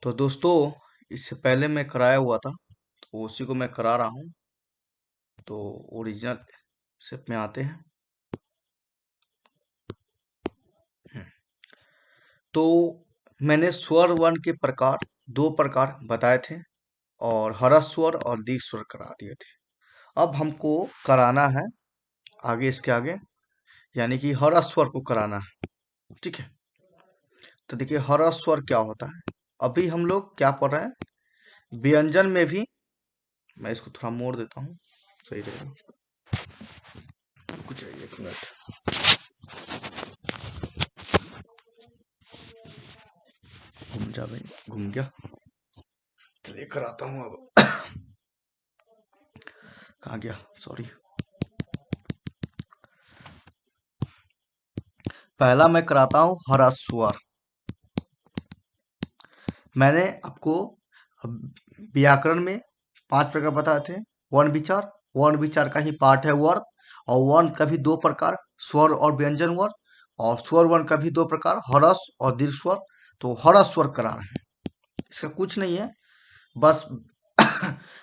तो दोस्तों, इससे पहले मैं कराया हुआ था, तो उसी को मैं करा रहा हूँ। तो ओरिजिनल शेप में आते हैं। तो मैंने स्वर वर्ण के प्रकार दो प्रकार बताए थे और हरस स्वर और दीर्घ स्वर करा दिए थे। अब हमको कराना है आगे, इसके आगे यानी कि हरस स्वर को कराना है। ठीक है, तो देखिए हरस स्वर क्या होता है। अभी हम लोग क्या पढ़ रहे हैं, व्यंजन में भी। मैं इसको थोड़ा मोड़ देता हूँ, सही रहेगा। कुछ एक मिनट, घूम जा भाई, घूम गया। चलिए कराता हूँ अब। कहाँ गया, सॉरी। पहला मैं कराता हूँ हरस स्वर। मैंने आपको व्याकरण में 5 प्रकार बताए थे। वर्ण विचार का ही पार्ट है वर्ण। और वर्ण का भी 2 प्रकार, स्वर और व्यंजन वर्ण। और स्वर वर्ण का भी 2 प्रकार, हरस और दीर्घ स्वर। तो हरस स्वर करा रहे हैं, इसका कुछ नहीं है, बस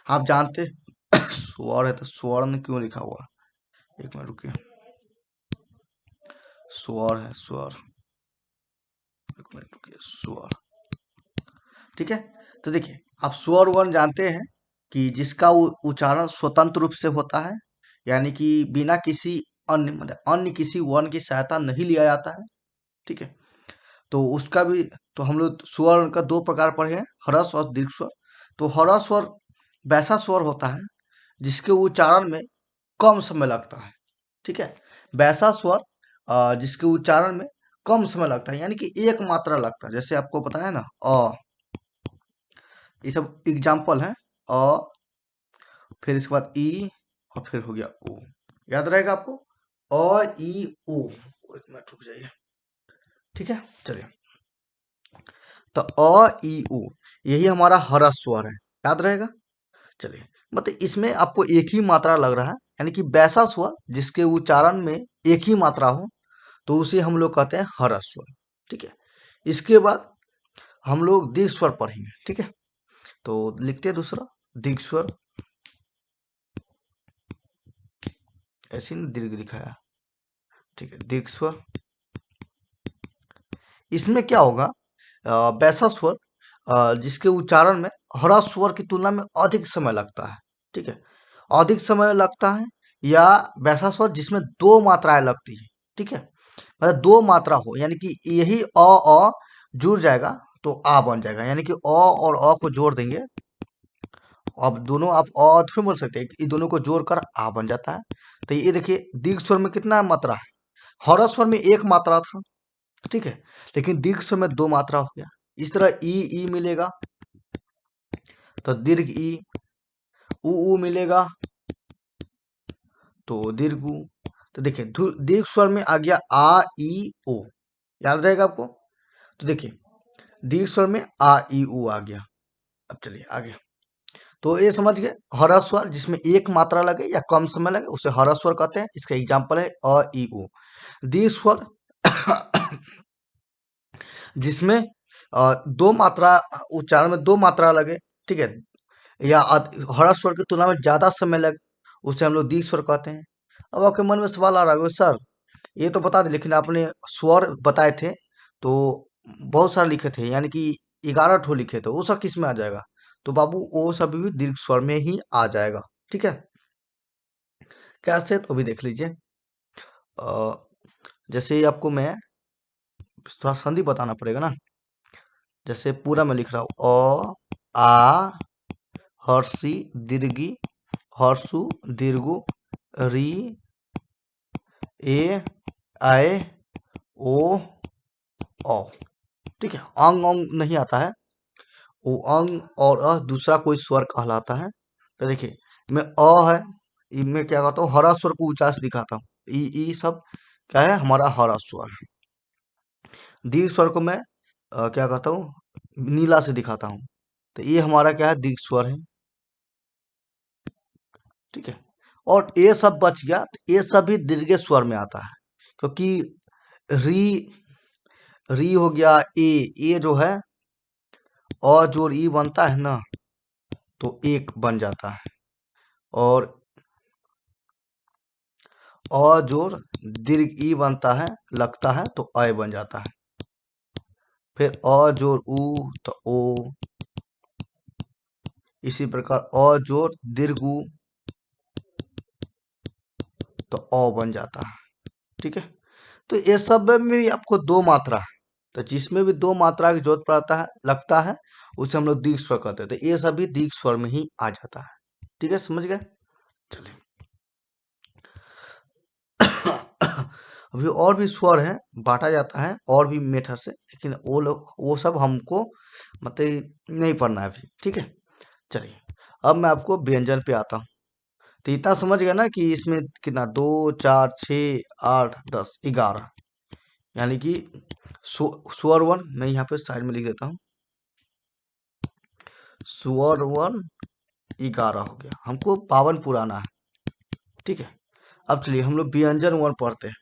आप जानते स्वर है तो स्वर्ण क्यों लिखा हुआ। एक मिनट रुकिए, स्वर है स्वर, एक मिनट रुकिए, स्वर। ठीक है, तो देखिए आप स्वर वर्ण जानते हैं कि जिसका उच्चारण स्वतंत्र रूप से होता है, यानी कि बिना किसी अन्य मतलब अन्य किसी वर्ण की सहायता नहीं लिया जाता है। ठीक है, तो उसका भी, तो हम लोग स्वर का 2 प्रकार पढ़े हैं, हरस और दीर्घ स्वर। तो हरस स्वर वैसा स्वर होता है जिसके उच्चारण में कम समय लगता है। ठीक है, वैसा स्वर जिसके उच्चारण में कम समय लगता है, यानी कि एक मात्रा लगता है। जैसे आपको पता है ना, अ, ये सब एग्जाम्पल है। अ, फिर इसके बाद ई, और फिर हो गया ओ। याद रहेगा आपको, अ ई ओ। एक मिनट रुक जाइए। ठीक है, चलिए। तो अ ई ओ यही हमारा हरस स्वर है, याद रहेगा। चलिए, मतलब इसमें आपको एक ही मात्रा लग रहा है, यानी कि वैसा स्वर जिसके उच्चारण में एक ही मात्रा हो, तो उसे हम लोग कहते हैं हरस स्वर। ठीक है, इसके बाद हम लोग दीर्घ स्वर पढ़ेंगे। ठीक है, तो लिखते हैं दूसरा दीर्घ स्वर। ऐसे ही दीर्घ लिखा है। ठीक है, दीर्घ स्वर। इसमें क्या होगा, वैसा स्वर जिसके उच्चारण में हरस स्वर की तुलना में अधिक समय लगता है। ठीक है, अधिक समय लगता है, या वैसा स्वर जिसमें 2 मात्राएं लगती है। ठीक है, मतलब 2 मात्रा हो, यानी कि यही अ जुड़ जाएगा तो आ बन जाएगा, यानी कि अ और अ को जोड़ देंगे। अब दोनों आप अ थोड़ी बोल सकते हैं, ये दोनों को जोड़कर आ बन जाता है। तो ये देखिए दीर्घ स्वर में कितना मात्रा है, हरस स्वर में 1 मात्रा था। ठीक है, लेकिन दीर्घ स्वर में 2 मात्रा हो गया। इस तरह ई मिलेगा तो दीर्घ ई, उ मिलेगा तो दीर्घ उ। तो देखिए दीर्घ स्वर में आ गया आ ई ओ, याद रहेगा आपको। तो देखिए दीर्घ स्वर में आ ई उ आ गया। अब चलिए आगे। तो ये समझ गए, हरस स्वर जिसमें 1 मात्रा लगे या कम समय लगे उसे हरस स्वर कहते हैं। इसका एग्जाम्पल है अ ई उ। दीर्घ स्वर जिसमें 2 मात्रा, उच्चारण में 2 मात्रा लगे। ठीक है, या हरस स्वर की तुलना में ज्यादा समय लगे, उसे हम लोग दीर्घ स्वर कहते हैं। अब आपके मन में सवाल आ रहा होगा, सर ये तो बता दें, लेकिन आपने स्वर बताए थे तो बहुत सारे लिखे थे, यानी कि 11 ठो लिखे थे, वो सब किस में आ जाएगा। तो बाबू वो सब भी दीर्घ स्वर में ही आ जाएगा। ठीक है, कैसे, तो अभी देख लीजिए। अ, जैसे आपको मैं थोड़ा संधि बताना पड़ेगा ना। जैसे पूरा मैं लिख रहा हूँ, अ आ हर्षी दीर्घी, हर्षु दीर्घु, री ए आए ओ औ। ठीक है, अंग अंग नहीं आता है, वो अंग और दूसरा कोई स्वर कहलाता है। तो देखिए मैं है, इनमें क्या करता हूँ, हरा स्वर को ऊंचा से दिखाता हूँ। ई सब क्या है, हमारा हरा स्वर है। दीर्घ स्वर को मैं क्या करता हूँ, नीला से दिखाता हूँ। तो ये हमारा क्या है, दीर्घ स्वर है। ठीक है, और ये सब बच गया, तो ये सब भी दीर्घ स्वर में आता है, क्योंकि री री हो गया, ए जो है अ जोड़ ई बनता है ना, तो एक बन जाता है। और अ जोड़ दीर्घ ई बनता है, लगता है, तो अय बन जाता है। फिर अ जोड़ उ तो ओ। इसी प्रकार अ जोड़ दीर्घ उ तो अ बन जाता है। ठीक है, तो ये सब में भी आपको दो मात्रा है, तो जिसमें भी दो मात्रा की जरूरत पड़ता है, लगता है, उसे हम लोग दीर्घ स्वर कहते हैं। तो ये सब भी दीर्घ स्वर में ही आ जाता है। ठीक है, समझ गए? चलिए अभी और भी स्वर है, बांटा जाता है और भी मेथड से, लेकिन वो सब हमको मतलब नहीं पढ़ना है अभी। ठीक है, चलिए अब मैं आपको व्यंजन पे आता हूँ। तो इतना समझ गया ना कि इसमें कितना, 2 4 6 8 10 11, यानी कि स्वर वन मैं यहाँ पे साइड में लिख देता हूँ। स्वर वन 11 हो गया, हमको 52 पुराना है। ठीक है, अब चलिए हम लोग व्यंजन वन पढ़ते हैं।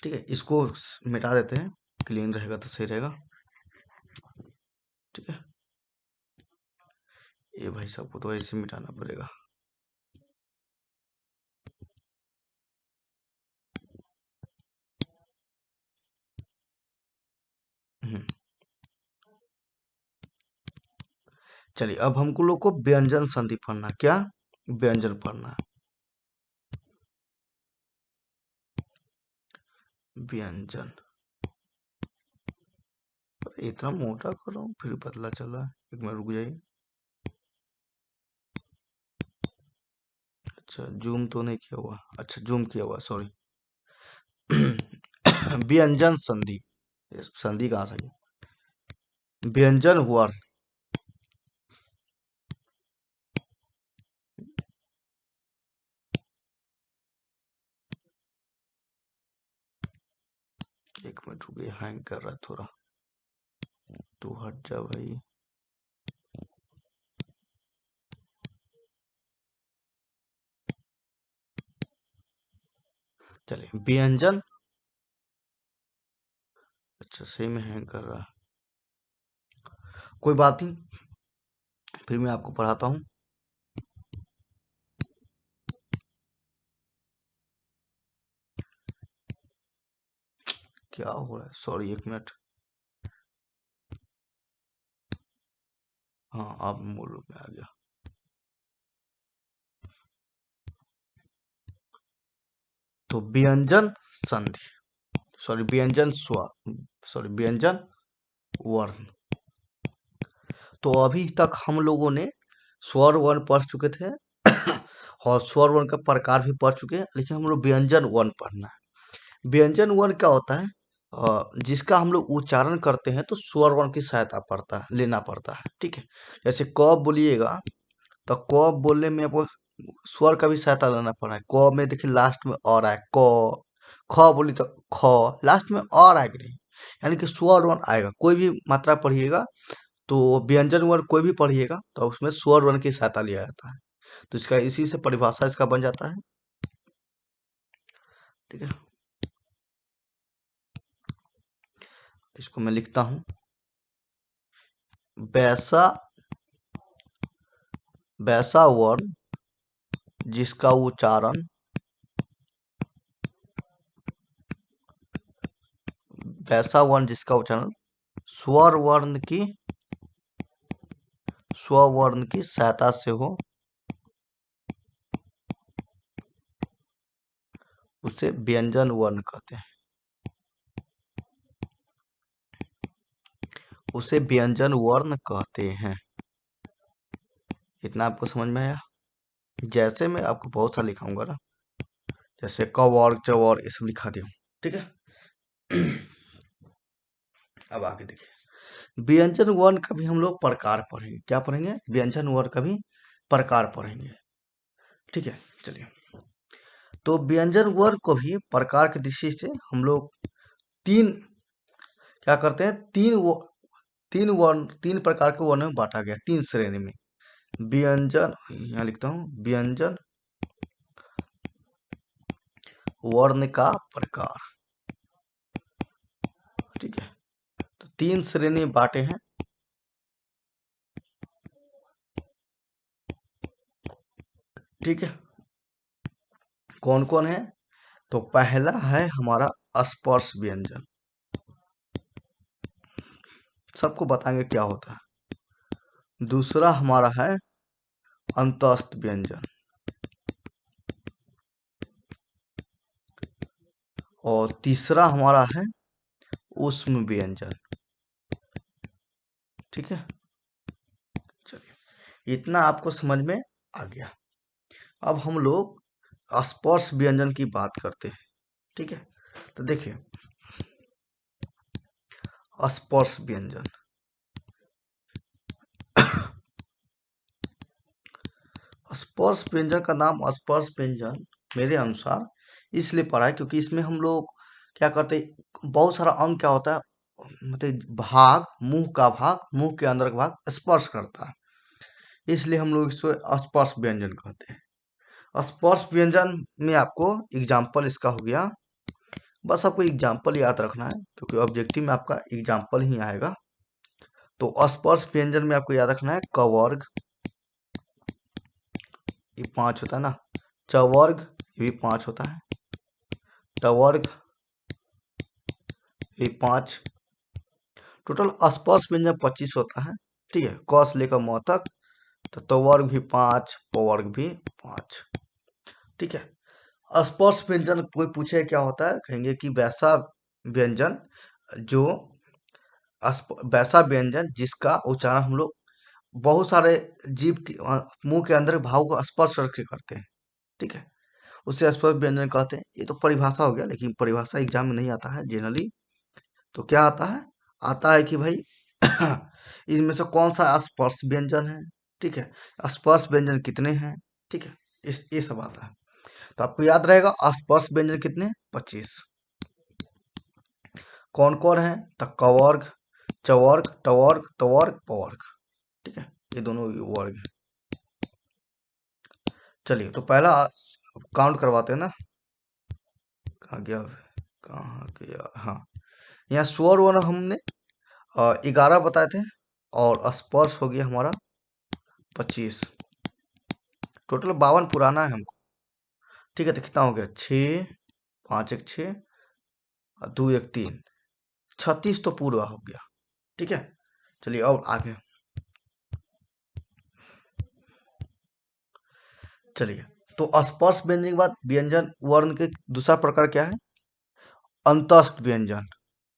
ठीक है, इसको मिटा देते हैं, क्लीन रहेगा तो सही रहेगा। ठीक है, ये भाई सबको तो ऐसे मिटाना पड़ेगा। हम्म, चलिए अब हमको लोग को व्यंजन संधि पढ़ना, क्या व्यंजन पढ़ना है। व्यंजन, इतना मोटा कर रहा हूँ फिर पतला चल रहा है, एक मिनट रुक जाइए। अच्छा जूम तो नहीं किया हुआ, अच्छा जूम किया हुआ, सॉरी। व्यंजन संधि, संधि कहाँ से आई? व्यंजन वर्ण, एक मिनट रुक गया, हैंग कर रहा है थोड़ा, तू हट जा भाई। चलिए व्यंजन, अच्छा सही में हैंग कर रहा है, कोई बात नहीं, फिर मैं आपको पढ़ाता हूँ। क्या हो रहा है, सॉरी एक मिनट। हाँ अब मूल रूप में आ गया। तो व्यंजन संधि, सॉरी व्यंजन स्वर, सॉरी व्यंजन वर्ण। तो अभी तक हम लोगों ने स्वर वर्ण पढ़ चुके थे और स्वर वर्ण का प्रकार भी पढ़ चुके हैं, लेकिन हम लोग व्यंजन वर्ण पढ़ना है। व्यंजन वर्ण क्या होता है? जिसका हम लोग उच्चारण करते हैं तो स्वर वर्ण की सहायता पड़ता है, लेना पड़ता है। ठीक है, जैसे क बोलिएगा तो क बोलने में आपको स्वर का भी सहायता लेना पड़ा है। क में देखिए लास्ट में और आए क, ख बोली तो ख, लास्ट में और आएगा नहीं, यानी कि स्वर वर्ण आएगा। कोई भी मात्रा पढ़िएगा तो व्यंजन वर्ण कोई भी पढ़िएगा तो उसमें स्वर वर्ण की सहायता लिया जाता है। तो इसका इसी से परिभाषा इसका बन जाता है। ठीक है, इसको मैं लिखता हूं, वैसा वैसा वर्ण जिसका उच्चारण वैसा वर्ण जिसका उच्चारण स्वर वर्ण की स्ववर्ण की सहायता से हो, उसे व्यंजन वर्ण कहते हैं। उसे व्यंजन वर्ण कहते हैं। इतना आपको समझ में आया? जैसे मैं आपको बहुत सा लिखाऊंगा ना, जैसे कौर चौर ये सब लिखा दिया, ठीक है। अब आगे देखिए, व्यंजन वर्ण का भी हम लोग प्रकार पढ़ेंगे। क्या पढ़ेंगे? व्यंजन वर्ण का भी प्रकार पढ़ेंगे। ठीक है, चलिए। तो व्यंजन वर्ण को भी प्रकार की दृष्टि से हम लोग तीन क्या करते हैं, तीन वर्ण, तीन प्रकार के वर्ण में बांटा गया, तीन श्रेणी में। व्यंजन, यहाँ लिखता हूँ, व्यंजन वर्ण का प्रकार। ठीक है, 3 श्रेणी बांटे हैं। ठीक है, कौन कौन है? तो पहला है हमारा स्पर्श व्यंजन, सबको बताएंगे क्या होता है। दूसरा हमारा है अंतस्थ व्यंजन, और तीसरा हमारा है ऊष्म व्यंजन। ठीक है, चलिए इतना आपको समझ में आ गया। अब हम लोग स्पर्श व्यंजन की बात करते हैं। ठीक है, तो देखिए स्पर्श व्यंजन, स्पर्श व्यंजन का नाम स्पर्श व्यंजन मेरे अनुसार इसलिए पड़ा है क्योंकि इसमें हम लोग क्या करते हैं, बहुत सारा अंग क्या होता है, मतलब भाग, मुंह का भाग, मुंह के अंदर का भाग स्पर्श करता है, इसलिए हम लोग इसको स्पर्श व्यंजन कहते हैं। स्पर्श व्यंजन में आपको एग्जाम्पल इसका हो गया, बस आपको एग्जाम्पल याद रखना है क्योंकि ऑब्जेक्टिव में आपका एग्जाम्पल ही आएगा। तो स्पर्श व्यंजन में आपको याद रखना है कवर्ग, ये 5 होता है ना, चवर्ग ये भी 5 होता है, टवर्ग ये 5, टोटल स्पर्श व्यंजन 25 होता है। ठीक है, क से लेकर म तक, तो तवर्ग भी 5, पवर्ग भी 5। ठीक है, स्पर्श व्यंजन कोई पूछे क्या होता है, कहेंगे कि वैसा व्यंजन जो वैसा व्यंजन जिसका उच्चारण हम लोग बहुत सारे जीव के मुंह के अंदर भाव को स्पर्श करके करते हैं। ठीक है, उसे स्पर्श व्यंजन कहते हैं। ये तो परिभाषा हो गया, लेकिन परिभाषा एग्जाम में नहीं आता है जनरली। तो क्या आता है, आता है कि भाई इनमें से कौन सा स्पर्श व्यंजन है। ठीक है, स्पर्श व्यंजन कितने हैं। ठीक है, इस ये सब आता है। तो आपको याद रहेगा स्पर्श व्यंजन कितने, 25। कौन कौन है, तो कवर्ग, चवर्ग, टवर्ग, तवर्ग, पवर्ग। ठीक है, ये दोनों वर्ग है। चलिए तो पहला काउंट करवाते हैं ना, कहाँ गया, कहाँ गया, हाँ, यहाँ स्वर वर्ण हमने 11 बताए थे, और स्पर्श हो गया हमारा 25, टोटल 52 पुराना है हमको। ठीक है, तो कितना हो गया, 6, 5 1 6, 2 1 3, 36 तो पूरा हो गया। ठीक है, चलिए और आगे चलिए। तो स्पर्श व्यंजन के बाद व्यंजन वर्ण के दूसरा प्रकार क्या है, अंतस्थ व्यंजन,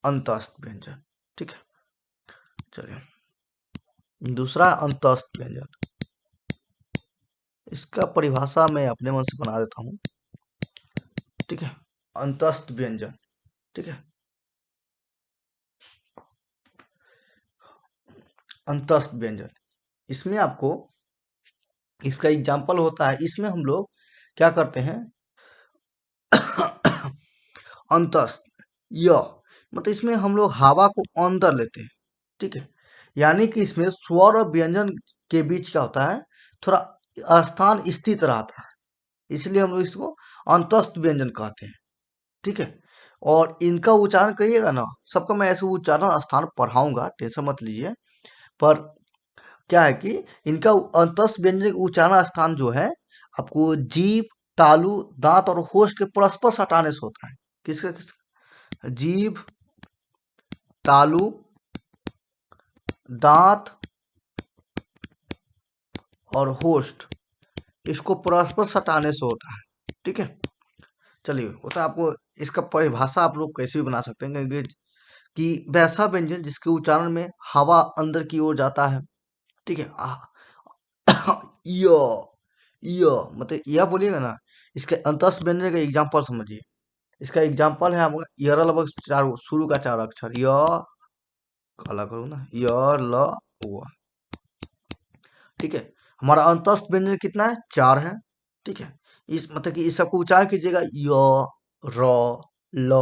अंतस्थ व्यंजन। ठीक है, चलिए दूसरा अंतस्थ व्यंजन, इसका परिभाषा मैं अपने मन से बना देता हूँ। ठीक है, अंतस्थ व्यंजन। ठीक है, अंतस्थ व्यंजन, इसमें आपको इसका एग्जाम्पल होता है, इसमें हम लोग क्या करते हैं, अंतस्थ य, मतलब इसमें हम लोग हवा को अंदर लेते हैं। ठीक है, यानी कि इसमें स्वर और व्यंजन के बीच क्या होता है, थोड़ा स्थान स्थित रहता है, इसलिए हम लोग इसको अंतस्थ व्यंजन कहते हैं। ठीक है, और इनका उच्चारण करिएगा ना, सबका मैं ऐसे उच्चारण स्थान पढ़ाऊंगा, टेंशन मत लीजिए। पर क्या है कि इनका अंतस्थ व्यंजन उच्चारण स्थान जो है, आपको जीभ, तालु, दांत और होश के परस्पर सटाने से होता है। किसका किसका, जीभ, तालु, दांत और होस्ट, इसको परस्पर सटाने से होता है। ठीक है, चलिए होता है आपको इसका परिभाषा आप लोग कैसे भी बना सकते हैं, क्योंकि कि वैसा व्यंजन जिसके उच्चारण में हवा अंदर की ओर जाता है। ठीक है, य, य मतलब यह बोलिएगा ना, इसके अंतस्थ व्यंजन का एग्जाम्पल समझिए। इसका एग्जाम्पल है आपका य लगभग चार शुरू का 4 अक्षर, य, काला करूँ ना, य ल व। ठीक है, हमारा अंतस्थ व्यंजन कितना है, 4 है। ठीक है, इस मतलब कि इस सबको उच्चारण कीजिएगा, य, र, ल,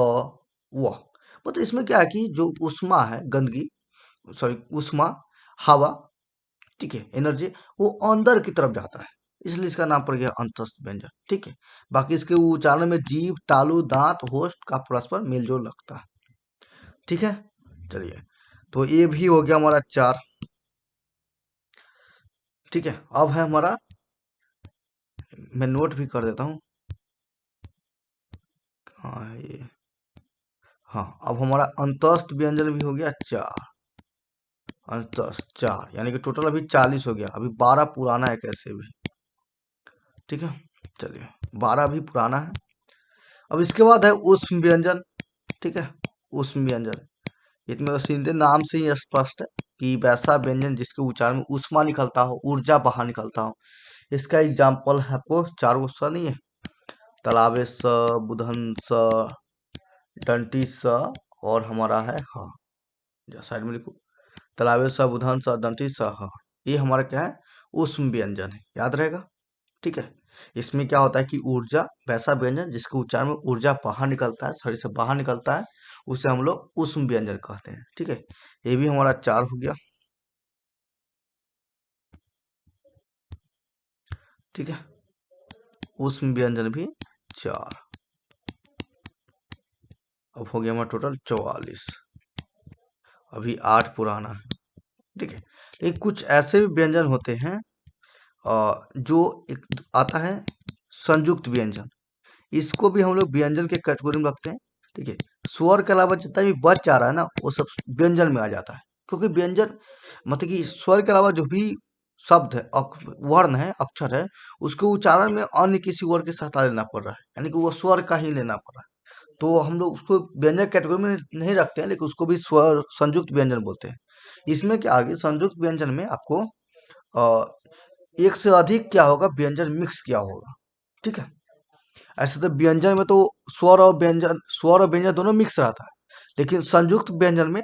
व। मतलब इसमें क्या है कि जो उष्मा है, गंदगी, सॉरी उष्मा, हवा, ठीक है, एनर्जी, वो अंदर की तरफ जाता है, इसलिए इसका नाम पड़ गया अंतस्थ व्यंजन। ठीक है, बाकी इसके उच्चारण में जीभ, तालु, दांत, होस्ट का परस्पर मेलजोल लगता है। ठीक है, चलिए तो ये भी हो गया हमारा 4। ठीक है, अब है हमारा, मैं नोट भी कर देता हूँ। हाँ ये, हाँ अब हमारा अंतस्थ व्यंजन भी हो गया 4। अंतस्थ 4 यानी कि टोटल अभी 40 हो गया। अभी 12 पुराना है कैसे भी। ठीक है, चलिए 12 भी पुराना है। अब इसके बाद है ऊष्म व्यंजन। ठीक है, ऊष्म व्यंजन, इसमें तो सीधे नाम से ही स्पष्ट है कि वैसा व्यंजन जिसके उच्चारण में ऊष्मा निकलता हो, ऊर्जा बाहर निकलता हो। इसका एग्जाम्पल है आपको 4 गो स नहीं है, तालाबे स, बुधन स, डंटी स, और हमारा है ह। साइड में लिखो, तालाबे स, बुधन स, डंटी स, ह। ये हमारा क्या है, ऊष्म व्यंजन है, याद रहेगा। ठीक है, इसमें क्या होता है कि ऊर्जा, वैसा व्यंजन जिसके उच्चारण में ऊर्जा बाहर निकलता है, शरीर से बाहर निकलता है, उसे हम लोग ऊष्म व्यंजन कहते हैं। ठीक है, ये भी हमारा 4 हो गया। ठीक है, ऊष्म व्यंजन भी 4। अब हो गया हमारा टोटल 44। अभी 8 पुराना है। ठीक है, लेकिन कुछ ऐसे भी व्यंजन होते हैं जो एक आता है संयुक्त व्यंजन। इसको भी हम लोग व्यंजन के कैटेगरी में रखते हैं। ठीक है, स्वर के अलावा जितना भी बच जा रहा है ना, वो सब व्यंजन में आ जाता है। क्योंकि व्यंजन मतलब कि स्वर के अलावा जो भी शब्द है, वर्ण है, अक्षर है, उसके उच्चारण में अन्य किसी वर्ण के साथ आ लेना पड़ रहा है, यानी कि वो स्वर का ही लेना पड़ रहा है। तो हम लोग उसको व्यंजन कैटेगरी में नहीं रखते हैं, लेकिन उसको भी स्वर संयुक्त व्यंजन बोलते हैं। इसमें क्या आगे संयुक्त व्यंजन में आपको अ, एक से अधिक क्या होगा, व्यंजन मिक्स किया होगा। ठीक है, ऐसे तो व्यंजन में तो स्वर और व्यंजन दोनों मिक्स रहता है, लेकिन संयुक्त व्यंजन में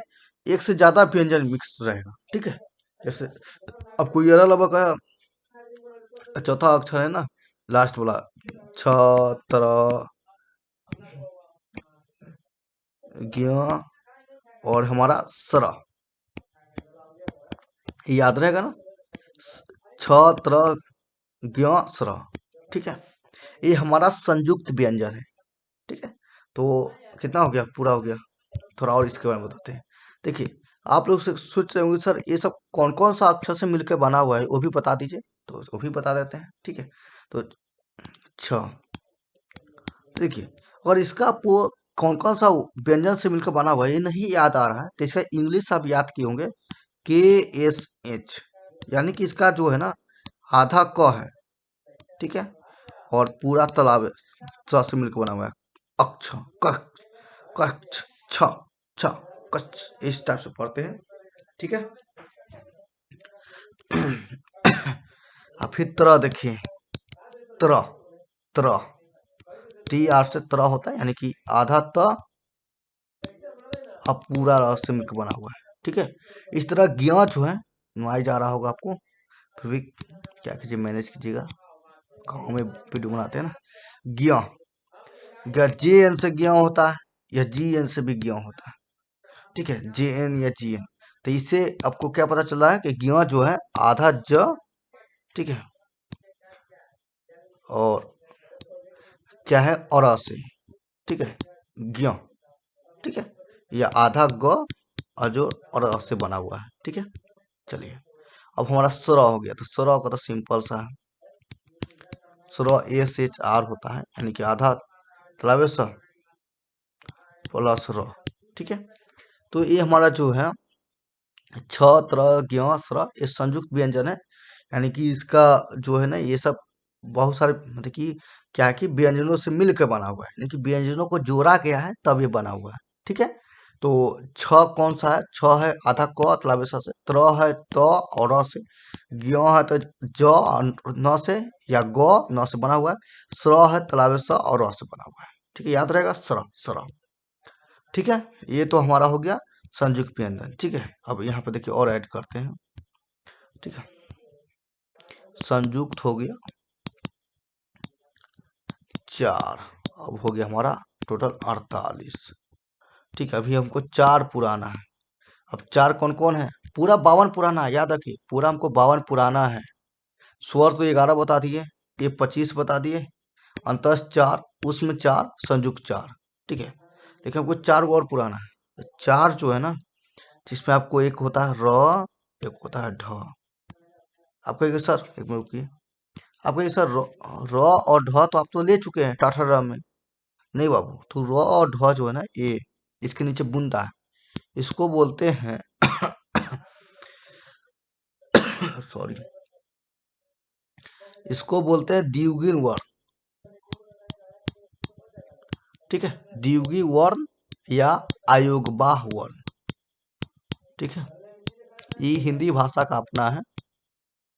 एक से ज्यादा व्यंजन मिक्स रहेगा। ठीक है, जैसे आपको ये लबा का चौथा अक्षर है ना, लास्ट वाला, छ, तर, ज्ञ, और हमारा सरा, याद रहेगा ना, छ, तर, ज्ञ, सरा। ठीक है, ये हमारा संयुक्त व्यंजन है। ठीक है, तो कितना हो गया, पूरा हो गया। थोड़ा और इसके बारे में बताते हैं। देखिए, आप लोग सोच रहे होंगे सर ये सब कौन कौन सा अक्षर से मिलकर बना हुआ है, वो भी बता दीजिए। तो वो भी बता देते हैं। ठीक है, तो छ, देखिए, और इसका आपको कौन कौन सा व्यंजन से मिलकर बना हुआ है ये नहीं याद आ रहा है, तो इसका इंग्लिश आप याद किए होंगे, KSH, यानी कि इसका जो है ना आधा क है। ठीक है, और पूरा तालाब है, च से मिलकर बना हुआ है। अक्ष, कच्छ, छ, छ, कच्छ, इस टाइप से पढ़ते हैं। ठीक है, अब फिर तरह देखिए, तरह, तरह, TR से तरह होता है, यानी कि आधा त अब पूरा र से मिलकर बना हुआ है। ठीक है, इस तरह ज्ञ जो है, नुआई जा रहा होगा आपको, फिर भी क्या कीजिए, मैनेज कीजिएगा, गाँव में वीडियो बनाते हैं ना। ज्ञ, JN से ज्ञ होता है, या GN से भी ज्ञ होता है। ठीक है, JN या GN, तो इससे आपको क्या पता चल रहा है कि ज्ञ जो है आधा ज, ठीक है, और क्या है, और अ से। ठीक है, ज्ञ, ठीक है, यह आधा ग और जो और अ से बना हुआ है। ठीक है, चलिए अब हमारा स्र हो गया। तो स्र का तो सिंपल सा है, स्र SHR होता है, यानी कि आधा तलावे स प्लस र। ठीक है, तो ये हमारा जो है छ, त्र, ज्ञ, स्र, ये संयुक्त व्यंजन है, यानी कि इसका जो है ना ये सब बहुत सारे मतलब कि क्या है कि व्यंजनों से मिलकर बना हुआ है, यानी कि व्यंजनों को जोड़ा गया है तब ये बना हुआ है। ठीक है, तो छ कौन सा है, छ है आधा क तलावे स से, त्र है त और र से, ज्ञ है तो ज न से या ग न से बना हुआ है, स्र है तलावे स और र से बना हुआ है। ठीक है, याद रहेगा, स्र, स्र। ठीक है, ये तो हमारा हो गया संयुक्त व्यंजन। ठीक है, अब यहाँ पे देखिए और ऐड करते हैं। ठीक है, संयुक्त हो गया 4, अब हो गया हमारा टोटल 48। ठीक है, अभी हमको 4 पुराना है। अब 4 कौन कौन है, पूरा 52 पुराना है, याद रखिए पूरा हमको 52 पुराना है। स्वर तो 11 बता दिए, ये 25 बता दिए, अंतस 4, उसमें 4, संयुक्त 4। ठीक है, लेकिन हमको 4 और पुराना है। 4 जो है ना, जिसमें आपको एक होता है र, एक होता है ढ। आपको एक सर एक मिनट रुकिए, आपको एक सर र और ढ तो आप तो ले चुके हैं टाटा र में। नहीं बाबू, तो र और ढ जो है ना, ए इसके नीचे बूंदा है, इसको बोलते हैं सॉरी, इसको बोलते हैं द्विगुण वर्ण। ठीक है, द्विगुणी वर्ण या अयोगवाह वर्ण। ठीक है, ये हिंदी भाषा का अपना है।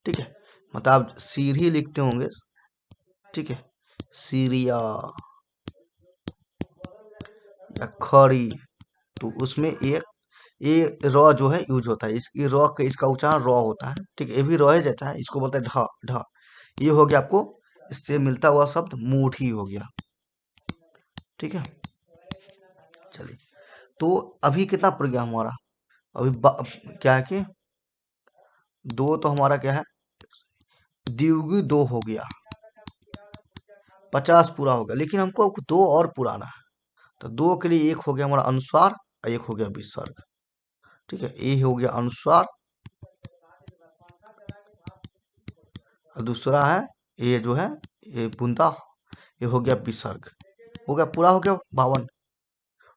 ठीक है, मतलब आप सीढ़ी लिखते होंगे। ठीक है, सीरिया या खड़ी, तो उसमें एक ये र जो है यूज होता है, इसकी र का इसका उच्चारण र होता है। ठीक है, ये भी र ही रहता है, इसको बोलते हैं ढ ढ। ये हो गया आपको इससे मिलता हुआ शब्द मूठी हो गया। ठीक है, चलिए, तो अभी कितना पड़ गया हमारा? अभी क्या है कि दो तो हमारा क्या है, द्विगुणी दो हो गया, 50 पूरा हो गया, लेकिन हमको दो और पुराना है। तो दो के लिए एक हो गया हमारा अनुस्वार और एक हो गया विसर्ग। ठीक है, ये हो गया अनुस्वार और दूसरा है ये जो है ये बुंदा, ये हो गया विसर्ग। हो गया, पूरा हो गया 52।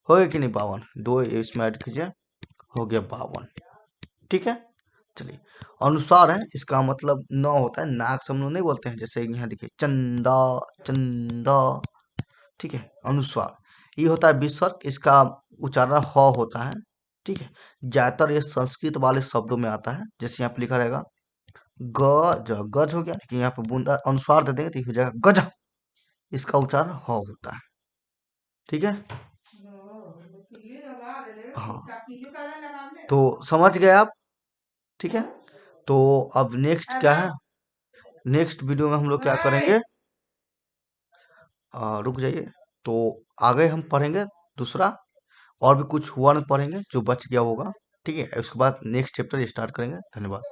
हो गया कि नहीं 52? दो इसमें ऐड कीजिए, हो गया 52। ठीक है, चलिए, अनुसार है, इसका मतलब न होता है, नाक से हम लोग नहीं बोलते हैं, जैसे यहाँ देखिए चंदा चंदा। ठीक है, अनुस्वार ये होता है विसर्ग, इसका उच्चारण ह होता है। ठीक है, ज्यादातर ये संस्कृत वाले शब्दों में आता है, जैसे यहाँ पे लिखा रहेगा गज, गज हो गया, लेकिन यहाँ पे बूंदा अनुस्वार दे देंगे तो हो जाएगा गज, इसका उच्चारण ह होता है। ठीक है, हाँ, तो समझ गए आप? ठीक है, तो अब नेक्स्ट क्या है, नेक्स्ट वीडियो में हम लोग क्या करेंगे, रुक जाइए, तो आगे हम पढ़ेंगे दूसरा, और भी कुछ हुआ नहीं पढ़ेंगे जो बच गया होगा। ठीक है, उसके बाद नेक्स्ट चैप्टर स्टार्ट करेंगे। धन्यवाद।